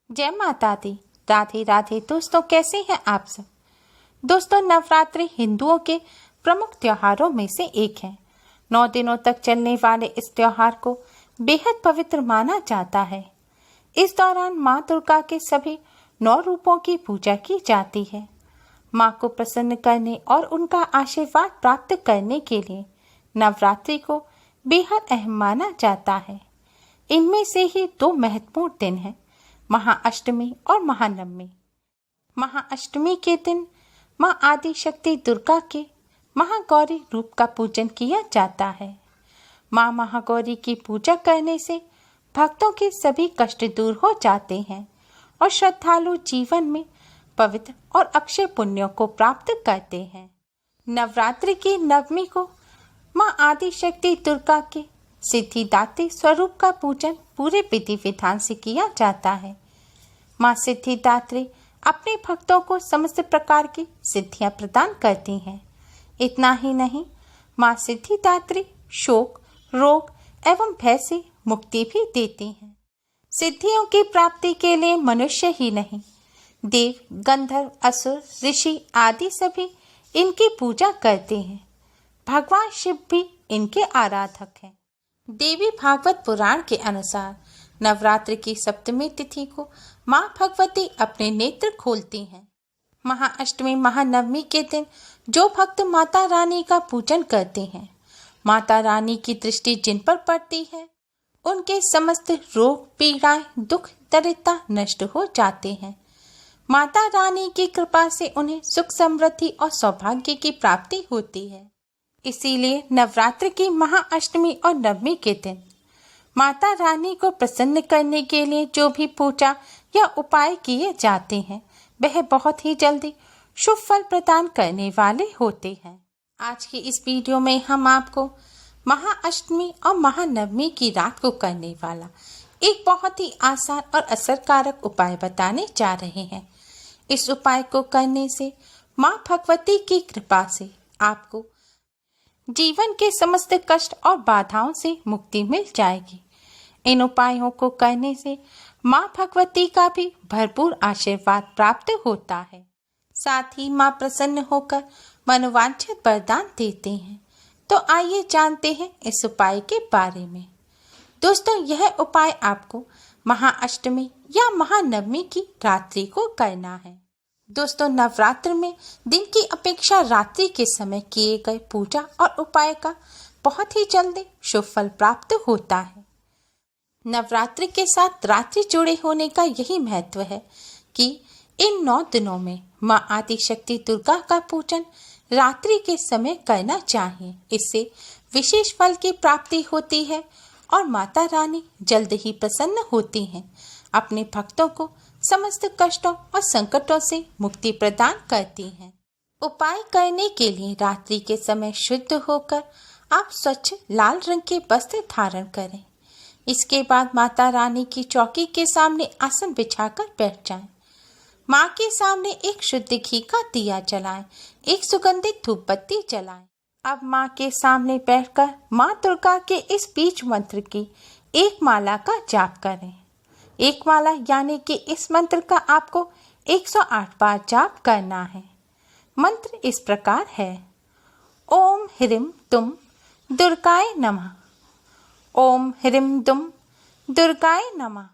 जय माता दी। राधे राधे दोस्तों, कैसे हैं आप सब। दोस्तों, नवरात्रि हिंदुओं के प्रमुख त्योहारों में से एक है। 9 दिनों तक चलने वाले इस त्योहार को बेहद पवित्र माना जाता है। इस दौरान माँ दुर्गा के सभी 9 रूपों की पूजा की जाती है। माँ को प्रसन्न करने और उनका आशीर्वाद प्राप्त करने के लिए नवरात्रि को बेहद अहम माना जाता है। इनमें से ही 2 महत्वपूर्ण दिन हैं, महाअष्टमी और महानवमी। महाअष्टमी के दिन माँ आदि शक्ति दुर्गा के महागौरी रूप का पूजन किया जाता है। माँ महागौरी की पूजा करने से भक्तों के सभी कष्ट दूर हो जाते हैं और श्रद्धालु जीवन में पवित्र और अक्षय पुण्यों को प्राप्त करते हैं। नवरात्रि की नवमी को माँ आदि शक्ति दुर्गा के सिद्धिदात्री स्वरूप का पूजन पूरे विधि विधान से किया जाता है। माँ सिद्धिदात्री अपने भक्तों को समस्त प्रकार की सिद्धियां प्रदान करती हैं। इतना ही नहीं, माँ सिद्धिदात्री शोक, रोग एवं भय से मुक्ति भी देती हैं। सिद्धियों की प्राप्ति के लिए मनुष्य ही नहीं, देव, गंधर्व, असुर, ऋषि आदि सभी इनकी पूजा करते हैं। भगवान शिव भी इनके आराधक हैं। देवी भागवत पुराण के अनुसार नवरात्रि की सप्तमी तिथि को माँ भगवती अपने नेत्र खोलती हैं। महाअष्टमी महानवमी के दिन जो भक्त माता रानी का पूजन करते हैं, माता रानी की दृष्टि जिन पर पड़ती है, उनके समस्त रोग, पीड़ाएं, दुख, दरिद्रता नष्ट हो जाते हैं। माता रानी की कृपा से उन्हें सुख, समृद्धि और सौभाग्य की प्राप्ति होती है। इसीलिए नवरात्रि की महाअष्टमी और नवमी के दिन माता रानी को प्रसन्न करने के लिए जो भी पूजा या उपाय किए जाते हैं, वह बहुत ही जल्दी शुभ फल प्रदान करने वाले होते हैं। आज की इस वीडियो में हम आपको महाअष्टमी और महानवमी की रात को करने वाला एक बहुत ही आसान और असरकारक उपाय बताने जा रहे हैं। इस उपाय को करने से माँ भगवती की कृपा से आपको जीवन के समस्त कष्ट और बाधाओं से मुक्ति मिल जाएगी। इन उपायों को करने से माँ भगवती का भी भरपूर आशीर्वाद प्राप्त होता है। साथ ही माँ प्रसन्न होकर मनोवांछित वरदान देते हैं। तो आइए जानते हैं इस उपाय के बारे में। दोस्तों, यह उपाय आपको महाअष्टमी या महानवमी की रात्रि को करना है। दोस्तों, नवरात्र में दिन की अपेक्षा रात्रि के समय किए गए पूजा और उपाय का बहुत ही जल्दी शुभ फल प्राप्त होता है। नवरात्रि के साथ रात्रि जुड़े होने का यही महत्व है कि इन 9 दिनों में माँ आदि शक्ति दुर्गा का पूजन रात्रि के समय करना चाहिए। इससे विशेष फल की प्राप्ति होती है और माता रानी जल्द ही प्रसन्न होती हैं। अपने भक्तों को समस्त कष्टों और संकटों से मुक्ति प्रदान करती हैं। उपाय करने के लिए रात्रि के समय शुद्ध होकर आप स्वच्छ लाल रंग के वस्त्र धारण करें। इसके बाद माता रानी की चौकी के सामने आसन बिछाकर बैठ जाएं। माँ के सामने एक शुद्ध घी का दिया जलाएं, एक सुगंधित धूप बत्ती जलाएं। अब माँ के सामने बैठकर माँ दुर्गा के इस बीज मंत्र की एक माला का जाप करें। एक माला यानी कि इस मंत्र का आपको 108 बार जाप करना है। मंत्र इस प्रकार है: ओम ह्रीं दुम दुर्गाय नमः। ओम ह्रीं दुम दुर्गाय नमः।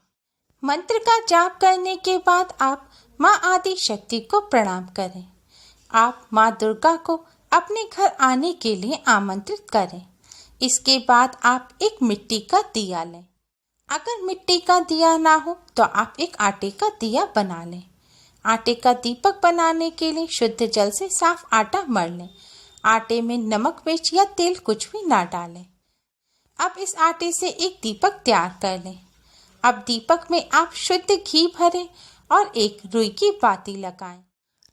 मंत्र का जाप करने के बाद आप माँ आदि शक्ति को प्रणाम करें। आप माँ दुर्गा को अपने घर आने के लिए आमंत्रित करें। इसके बाद आप एक मिट्टी का दिया लें। अगर मिट्टी का दिया ना हो तो आप एक आटे का दिया बना लें। आटे का दीपक बनाने के लिए शुद्ध जल से साफ आटा मढ़ लें। आटे में नमक, मिर्च या तेल कुछ भी ना डालें। अब इस आटे से एक दीपक तैयार कर लें। अब दीपक में आप शुद्ध घी भरें और एक रुई की बाती लगाएं।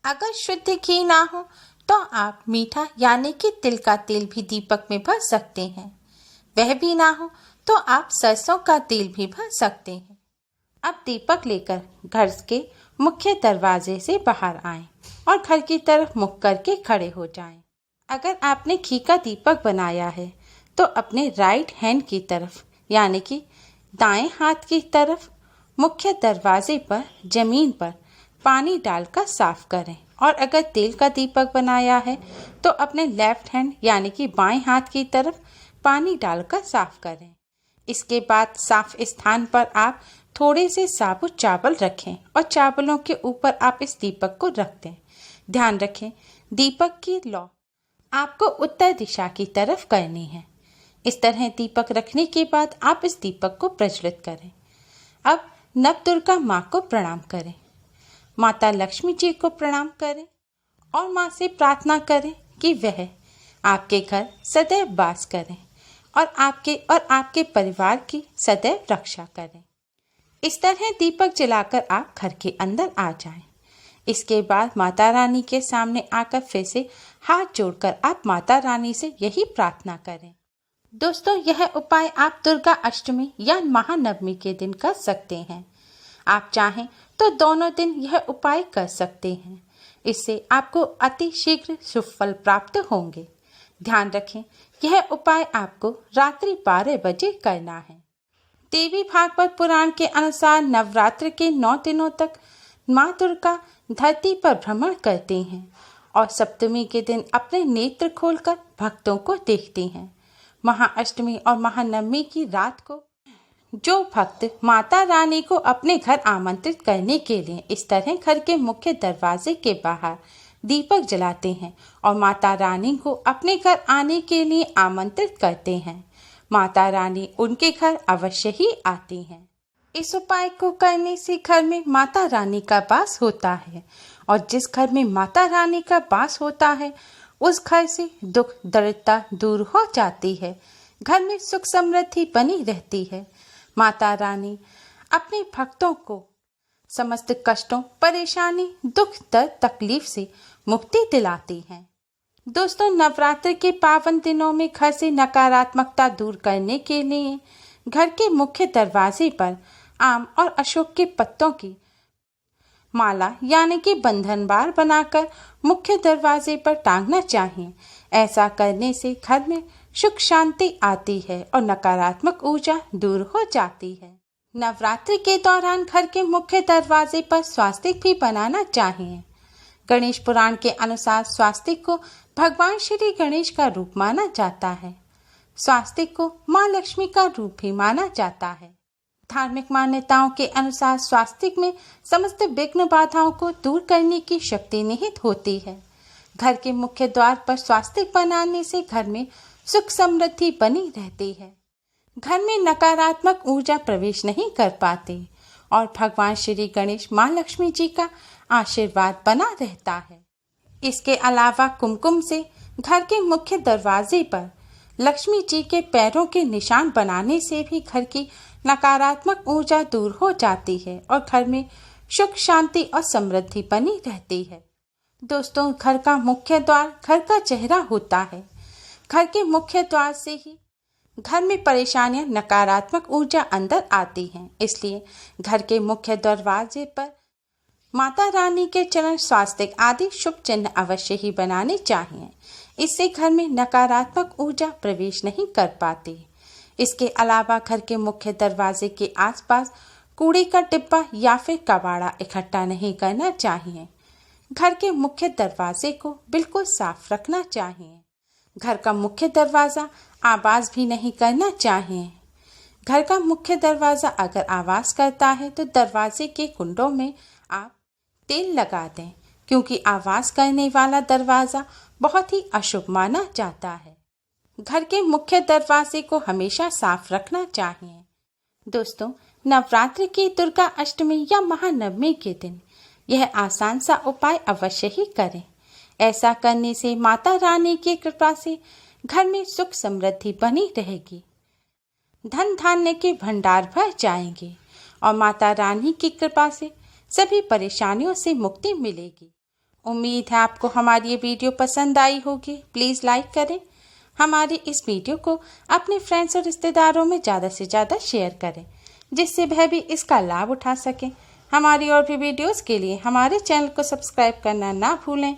अगर शुद्ध घी ना हो तो आप मीठा यानी कि तिल का तेल भी दीपक में भर सकते हैं। वह भी ना हो तो आप सरसों का तेल भी भर सकते हैं। अब दीपक लेकर घर के मुख्य दरवाजे से बाहर आएं और घर की तरफ मुख करके खड़े हो जाएं। अगर आपने घी का दीपक बनाया है तो अपने राइट हैंड की तरफ यानी कि दाएं हाथ की तरफ मुख्य दरवाजे पर जमीन पर पानी डालकर साफ करें और अगर तेल का दीपक बनाया है तो अपने लेफ्ट हैंड यानी कि बाएं हाथ की तरफ पानी डालकर साफ करें। इसके बाद साफ स्थान पर आप थोड़े से साबुत चावल रखें और चावलों के ऊपर आप इस दीपक को रख दें। ध्यान रखें, दीपक की लौ आपको उत्तर दिशा की तरफ करनी है। इस तरह दीपक रखने के बाद आप इस दीपक को प्रज्वलित करें। अब नवदुर्गा माँ को प्रणाम करें, माता लक्ष्मी जी को प्रणाम करें और माँ से प्रार्थना करें कि वह आपके घर सदैव वास करें और आपके परिवार की सदैव रक्षा करें। इस तरह दीपक जलाकर आप घर के अंदर आ जाएं। इसके बाद माता रानी के सामने आकर फिर से हाथ जोड़कर आप माता रानी से यही प्रार्थना करें। दोस्तों, यह उपाय आप दुर्गा अष्टमी या महानवमी के दिन कर सकते हैं। आप चाहें तो दोनों दिन यह उपाय कर सकते हैं। इससे आपको अति शीघ्र शुभ फल प्राप्त होंगे। ध्यान रखें, यह उपाय आपको रात्रि 12 बजे करना है। देवी भागवत पुराण के अनुसार नवरात्र के 9 दिनों तक माँ दुर्गा धरती पर भ्रमण करती हैं और सप्तमी के दिन अपने नेत्र खोलकर भक्तों को देखती हैं। महाअष्टमी और महानवमी की रात को जो भक्त माता रानी को अपने घर आमंत्रित करने के लिए इस तरह घर के मुख्य दरवाजे के बाहर दीपक जलाते हैं और माता रानी को अपने घर आने के लिए आमंत्रित करते हैं, माता रानी उनके घर अवश्य ही आती हैं। इस उपाय को करने से घर में माता रानी का वास होता है और जिस घर में माता रानी का वास होता है उस घर से दुख दरिद्रता दूर हो जाती है, घर में सुख समृद्धि बनी रहती है। माता रानी अपने भक्तों को समस्त कष्टों, परेशानी, दुख, दर्द, तकलीफ से मुक्ति दिलाती हैं। दोस्तों, नवरात्र के पावन दिनों में घर से नकारात्मकता दूर करने के लिए घर के मुख्य दरवाजे पर आम और अशोक के पत्तों की माला यानी कि बंधनवार बनाकर मुख्य दरवाजे पर टांगना चाहिए। ऐसा करने से घर में सुख शांति आती है और नकारात्मक ऊर्जा दूर हो जाती है। नवरात्रि के दौरान घर के मुख्य दरवाजे पर स्वास्तिक भी बनाना चाहिए। गणेश पुराण के अनुसार स्वास्तिक को भगवान श्री गणेश का रूप माना जाता है। स्वास्तिक को माँ लक्ष्मी का रूप भी माना जाता है। धार्मिक मान्यताओं के अनुसार स्वास्तिक में समस्त विघ्न बाधाओं को दूर करने की शक्ति निहित होती है। घर के मुख्य द्वार पर स्वास्तिक बनाने से घर में सुख समृद्धि बनी रहती है, घर में नकारात्मक ऊर्जा प्रवेश नहीं कर पाती और भगवान श्री गणेश माँ लक्ष्मी जी का आशीर्वाद बना रहता है। इसके अलावा कुमकुम से घर के मुख्य दरवाजे पर लक्ष्मी जी के पैरों के निशान बनाने से भी घर की नकारात्मक ऊर्जा दूर हो जाती है और घर में सुख शांति और समृद्धि बनी रहती है। दोस्तों, घर का मुख्य द्वार घर का चेहरा होता है। घर के मुख्य द्वार से ही घर में परेशानियां, नकारात्मक ऊर्जा अंदर आती हैं। इसलिए घर के मुख्य दरवाजे पर माता रानी के चरण, स्वास्तिक आदि शुभ चिन्ह अवश्य ही बनाने चाहिए। इससे घर में नकारात्मक ऊर्जा प्रवेश नहीं कर पाती। इसके अलावा घर के मुख्य दरवाजे के आसपास कूड़े का डिब्बा या फिर कबाड़ा इकट्ठा नहीं करना चाहिए। घर के मुख्य दरवाजे को बिल्कुल साफ रखना चाहिए। घर का मुख्य दरवाजा आवाज भी नहीं करना चाहिए। घर का मुख्य दरवाजा अगर आवाज करता है तो दरवाजे के कुंडों में आप तेल लगा दें, क्योंकि आवाज करने वाला दरवाजा बहुत ही अशुभ माना जाता है। घर के मुख्य दरवाजे को हमेशा साफ रखना चाहिए। दोस्तों, नवरात्रि की दुर्गा अष्टमी या महानवमी के दिन यह आसान सा उपाय अवश्य ही करें। ऐसा करने से माता रानी की कृपा से घर में सुख समृद्धि बनी रहेगी, धन धान्य के भंडार भर जाएंगे और माता रानी की कृपा से सभी परेशानियों से मुक्ति मिलेगी। उम्मीद है आपको हमारी ये वीडियो पसंद आई होगी। प्लीज़ लाइक करें। हमारी इस वीडियो को अपने फ्रेंड्स और रिश्तेदारों में ज़्यादा से ज़्यादा शेयर करें, जिससे वह भी इसका लाभ उठा सकें। हमारी और भी वीडियोस के लिए हमारे चैनल को सब्सक्राइब करना ना भूलें।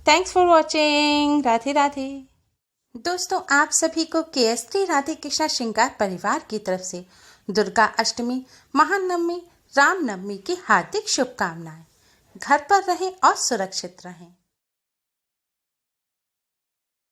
Thanks for watching. Radhe Radhe. दोस्तों, आप सभी को केएस राधे कृष्णा श्रृंगार परिवार की तरफ से दुर्गा अष्टमी, महानवमी, रामनवमी की हार्दिक शुभकामनाएं। घर पर रहें और सुरक्षित रहें।